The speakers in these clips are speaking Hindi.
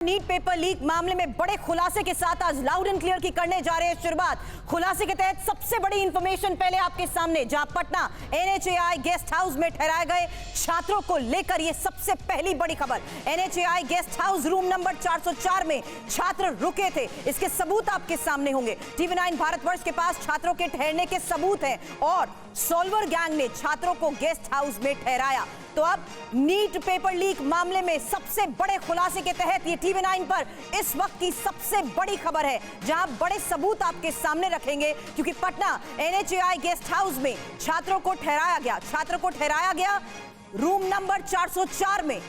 नीट पेपर लीक मामले में बड़े खुलासे के साथ आज लाउड एंड क्लियर की करने जा रहे हैं शुरुआत। खुलासे के तहत सबसे बड़ी इंफॉर्मेशन पहले आपके सामने, जहां पटना एनएचएआई गेस्ट हाउस में ठहराए गए छात्रों को लेकर यह सबसे पहली बड़ी खबर। NHAI guest house room number 404 में छात्र रुके थे, इसके सबूत आपके सामने होंगे। टीवी9 भारतवर्ष के पास छात्रों के ठहरने के सबूत हैं और सॉल्वर गैंग ने छात्रों को गेस्ट हाउस में ठहराया। तो अब नीट पेपर लीक मामले में सबसे बड़े खुलासे के तहत ये टीवी9 पर इस वक्त की सबसे बड़ी खबर है, जहां बड़े सबूत आपके सामने रखेंगे, क्योंकि पटना एनएचएआई गेस्ट हाउस में छात्रों को ठहराया गया रूम नंबर 404 में।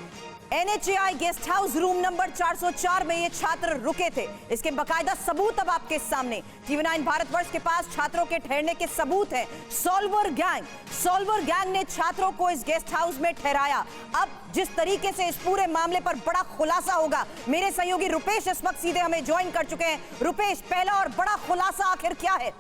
NHAI guest house room number 404 में ये छात्र रुके थे, इसके बकायदा सबूत अब आपके सामने। टीवी9 भारतवर्ष के पास छात्रों के ठहरने के सबूत हैं। सॉल्वर गैंग ने छात्रों को इस गेस्ट हाउस में ठहराया। अब जिस तरीके से इस पूरे मामले पर बड़ा खुलासा होगा, मेरे सहयोगी रुपेश इस वक्त सीधे हमें ज्वाइन कर चुके हैं। रुपेश, पहला और बड़ा खुलासा आखिर क्या है?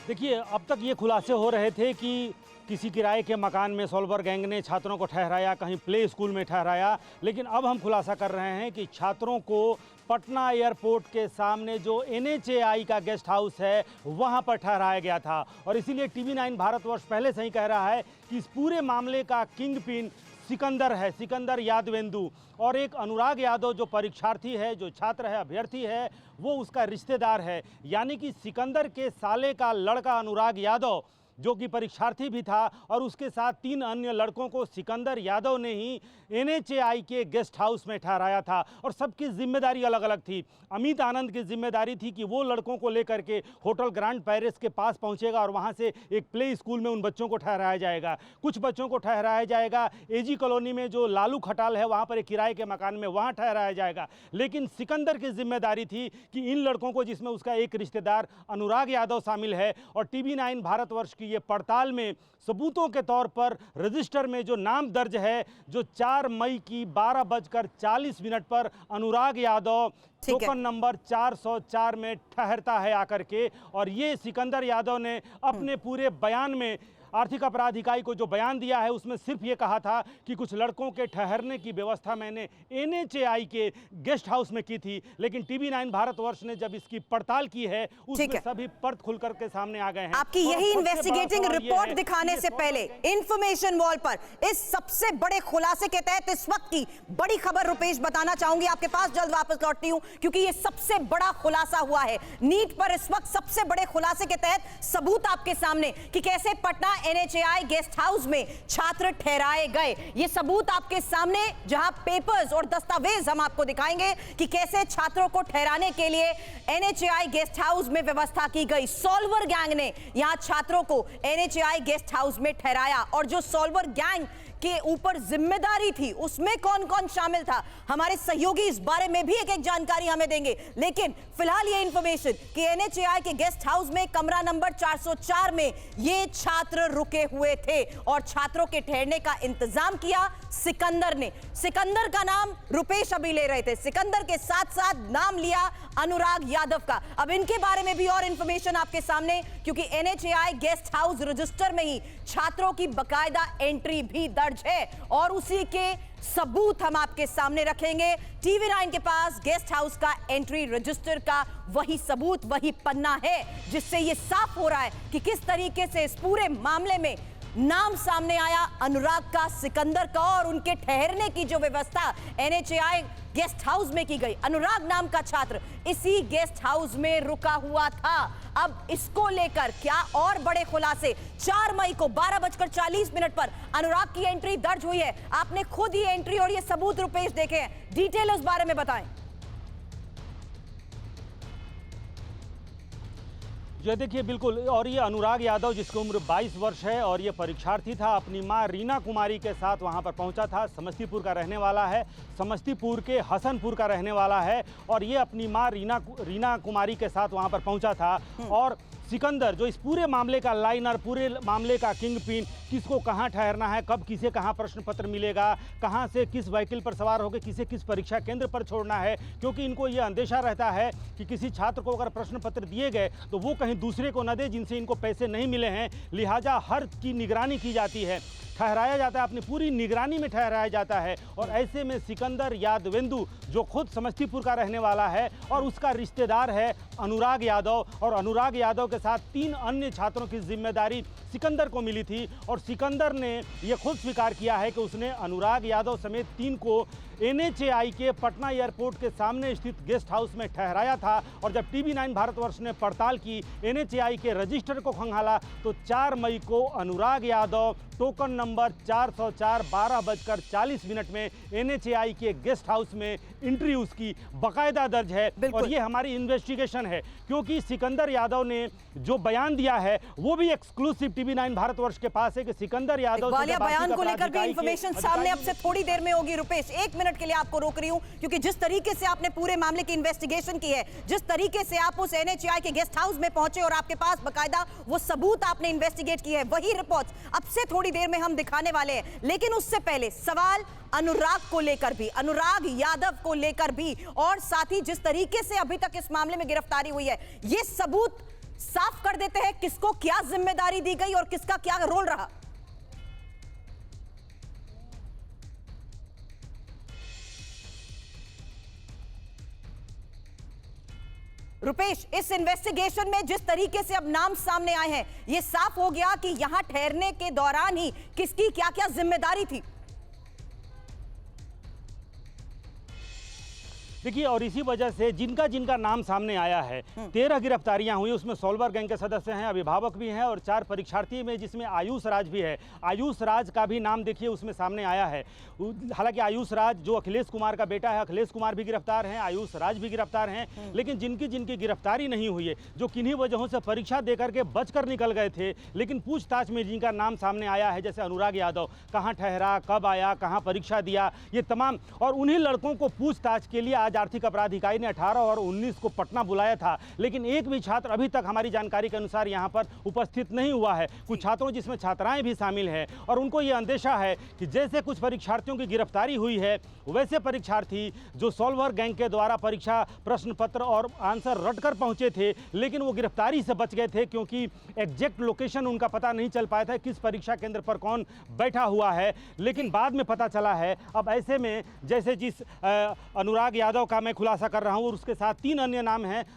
देखिए, अब तक ये खुलासे हो रहे थे कि किसी किराए के मकान में सॉल्वर गैंग ने छात्रों को ठहराया, कहीं प्ले स्कूल में ठहराया, लेकिन अब हम खुलासा कर रहे हैं कि छात्रों को पटना एयरपोर्ट के सामने जो एनएचएआई का गेस्ट हाउस है वहां पर ठहराया गया था। और इसीलिए टीवी9 भारतवर्ष पहले से ही कह रहा है कि इस पूरे मामले का किंग पिन सिकंदर है, सिकंदर यादवेंदु। और एक अनुराग यादव जो परीक्षार्थी है, जो छात्र है, अभ्यर्थी है, वो उसका रिश्तेदार है। यानी कि सिकंदर के साले का लड़का अनुराग यादव, जो कि परीक्षार्थी भी था, और उसके साथ 3 अन्य लड़कों को सिकंदर यादव ने ही एनएचएआई के गेस्ट हाउस में ठहराया था। और सबकी जिम्मेदारी अलग अलग थी। अमित आनंद की जिम्मेदारी थी कि वो लड़कों को लेकर के होटल ग्रैंड पेरिस के पास पहुंचेगा और वहां से एक प्ले स्कूल में उन बच्चों को ठहराया जाएगा। कुछ बच्चों को ठहराया जाएगा एजी कॉलोनी में, जो लालू खटाल है वहाँ पर एक किराए के मकान में, वहाँ ठहराया जाएगा। लेकिन सिकंदर की जिम्मेदारी थी कि इन लड़कों को, जिसमें उसका एक रिश्तेदार अनुराग यादव शामिल है, और टीवी9 भारतवर्ष की ये पड़ताल में सबूतों के तौर पर रजिस्टर में जो नाम दर्ज है, जो 4 मई की 12:40 पर अनुराग यादव टोकन नंबर 404 में ठहरता है आकर के। और ये सिकंदर यादव ने अपने पूरे बयान में, आर्थिक अपराध इकाई को जो बयान दिया है, उसमें सिर्फ ये कहा था कि कुछ लड़कों के ठहरने की व्यवस्था मैंने एनएचएआई के गेस्ट हाउस में की थी। लेकिन टीवी9 भारतवर्ष ने जब इसकी पड़ताल की है, उसमें सभी पर्द खुल करके सामने आ गए हैं। आपकी यही इन्वेस्टिगेटिंग रिपोर्ट दिखाने से पहले इंफॉर्मेशन वॉल पर इस सबसे बड़े खुलासे के तहत इस वक्त की बड़ी खबर रुपेश बताना चाहूंगी। आपके पास जल्द वापस लौटती हूं, क्योंकि ये सबसे बड़ा खुलासा हुआ है नीट पर। इस वक्त सबसे बड़े खुलासे के तहत सबूत आपके सामने कि कैसे पटना एनएचएआई गेस्ट हाउस में छात्र ठहराए गए। ये सबूत आपके सामने, जहां पेपर्स और दस्तावेज हम आपको दिखाएंगे कि कैसे छात्रों को ठहराने के लिए एनएचएआई गेस्ट हाउस में व्यवस्था की गई। सॉल्वर गैंग ने यहां छात्रों को एनएचएआई गेस्ट हाउस में ठहराया, और जो सॉल्वर गैंग के ऊपर जिम्मेदारी थी, उसमें कौन कौन शामिल था, हमारे सहयोगी इस बारे में भी एक जानकारी हमें देंगे। लेकिन फिलहाल ये इंफॉर्मेशन कि एनएचएआई के गेस्ट हाउस में कमरा नंबर 404 में ये छात्र रुके हुए थे और छात्रों के ठहरने का इंतजाम किया सिकंदर ने। सिकंदर का नाम रुपेश अभी ले रहे थे, सिकंदर के साथ साथ नाम लिया अनुराग यादव का। अब इनके बारे में भी और इंफॉर्मेशन आपके सामने, क्योंकि एनएचएआई गेस्ट हाउस रजिस्टर में ही छात्रों की बकायदा एंट्री भी दर्ज है, और उसी के सबूत हम आपके सामने रखेंगे। टीवी9 के पास गेस्ट हाउस का एंट्री रजिस्टर का वही सबूत, वही पन्ना है, जिससे यह साफ हो रहा है कि किस तरीके से इस पूरे मामले में नाम सामने आया अनुराग का, सिकंदर का, और उनके ठहरने की जो व्यवस्था एनएचएआई गेस्ट हाउस में की गई। अनुराग नाम का छात्र इसी गेस्ट हाउस में रुका हुआ था। अब इसको लेकर क्या और बड़े खुलासे? 4 मई को 12:40 पर अनुराग की एंट्री दर्ज हुई है। आपने खुद ही एंट्री और ये सबूत रुपेश देखे हैं, डिटेल उस बारे में बताएं। ये देखिए, बिल्कुल। और ये अनुराग यादव, जिसकी उम्र 22 वर्ष है, और ये परीक्षार्थी था, अपनी मां रीना कुमारी के साथ वहां पर पहुंचा था। समस्तीपुर का रहने वाला है, समस्तीपुर के हसनपुर का रहने वाला है, और ये अपनी मां रीना कुमारी के साथ वहां पर पहुंचा था। और सिकंदर जो इस पूरे मामले का लाइनर, पूरे मामले का किंग पिन, किसको कहाँ ठहरना है, कब किसे कहाँ प्रश्न पत्र मिलेगा, कहाँ से किस व्हीकल पर सवार होकर किसे किस परीक्षा केंद्र पर छोड़ना है, क्योंकि इनको ये अंदेशा रहता है कि किसी छात्र को अगर प्रश्न पत्र दिए गए तो वो कहीं दूसरे को न दे जिनसे इनको पैसे नहीं मिले हैं। लिहाजा हर की निगरानी की जाती है, ठहराया जाता है, अपनी पूरी निगरानी में ठहराया जाता है। और ऐसे में सिकंदर यादवेंदु जो खुद समस्तीपुर का रहने वाला है और उसका रिश्तेदार है अनुराग यादव, और अनुराग यादव के साथ 3 अन्य छात्रों की जिम्मेदारी सिकंदर को मिली थी। और सिकंदर ने यह खुद स्वीकार किया है कि उसने अनुराग यादव समेत 3 को NHAI के पटना एयरपोर्ट के सामने स्थित गेस्ट हाउस में ठहराया था। और जब TV9 भारतवर्ष ने पड़ताल की, NHAI के रजिस्टर को खंगाला तो 4 मई को अनुराग यादव टोकन नंबर 404 12:40 में NHAI के गेस्ट हाउस में एंट्री उसकी बाकायदा दर्ज है। और ये हमारी इन्वेस्टिगेशन है, क्योंकि सिकंदर यादव ने जो बयान दिया है वो भी एक्सक्लूसिव TV9 भारतवर्ष के पास है कि सिकंदर यादव बयान को लेकर भी इंफॉर्मेशन सामने अब से थोड़ी देर में होगी। रुपेश, 1 मिनट के लिए आपको रोक रही हूं, क्योंकि जिस तरीके से आपने पूरे मामले की इन्वेस्टिगेशन की है, जिस तरीके से आप उस NHAI के गेस्ट हाउस में पहुंचे और आपके पास बकायदा वो सबूत आपने इन्वेस्टिगेट की है, वही रिपोर्ट्स अब से थोड़ी देर में हम दिखाने वाले हैं। लेकिन उससे पहले सवाल अनुराग को लेकर भी, अनुराग यादव को लेकर भी, और साथ ही जिस तरीके से अभी तक इस मामले में गिरफ्तारी हुई है, ये सबूत साफ कर देते हैं किसको क्या जिम्मेदारी दी गई और किसका क्या रोल रहा। रुपेश, इस इन्वेस्टिगेशन में जिस तरीके से अब नाम सामने आए हैं, यह साफ हो गया कि यहां ठहरने के दौरान ही किसकी क्या क्या जिम्मेदारी थी। देखिए, और इसी वजह से जिनका जिनका नाम सामने आया है, 13 गिरफ्तारियां हुई, उसमें सोलवर गैंग के सदस्य हैं, अभिभावक भी हैं और 4 परीक्षार्थी में जिसमें आयुष राज भी है। आयुष राज का भी नाम देखिए उसमें सामने आया है। हालांकि आयुष राज जो अखिलेश कुमार का बेटा है, अखिलेश कुमार भी गिरफ्तार हैं, आयुष राज भी गिरफ्तार हैं। लेकिन जिनकी जिनकी गिरफ्तारी नहीं हुई है, जो किन्हीं वजहों से परीक्षा देकर के बचकर निकल गए थे, लेकिन पूछताछ में जिनका नाम सामने आया है, जैसे अनुराग यादव कहाँ ठहरा, कब आया, कहाँ परीक्षा दिया, ये तमाम, और उन्हीं लड़कों को पूछताछ के लिए आज आर्थिक अपराध इकाई ने 18 और 19 को पटना बुलाया था। लेकिन एक भी छात्र अभी तक हमारी जानकारी के अनुसार यहां पर उपस्थित नहीं हुआ है। कुछ छात्रों जिसमें छात्राएं भी शामिल हैं, और उनको ये अंदेशा है कि जैसे कुछ परीक्षार्थियों की गिरफ्तारी हुई है, वैसे परीक्षार्थी जो सोल्वर गैंग के द्वारा परीक्षा प्रश्न पत्र और आंसर रटकर पहुंचे थे, लेकिन वो गिरफ्तारी से बच गए थे, क्योंकि एग्जैक्ट लोकेशन उनका पता नहीं चल पाया था किस परीक्षा केंद्र पर कौन बैठा हुआ है। लेकिन बाद में पता चला है। अब ऐसे में जैसे जिस अनुराग यादव का मैं खुलासा कर रहा हूं और उसके साथ 3 अन्य नाम हैं,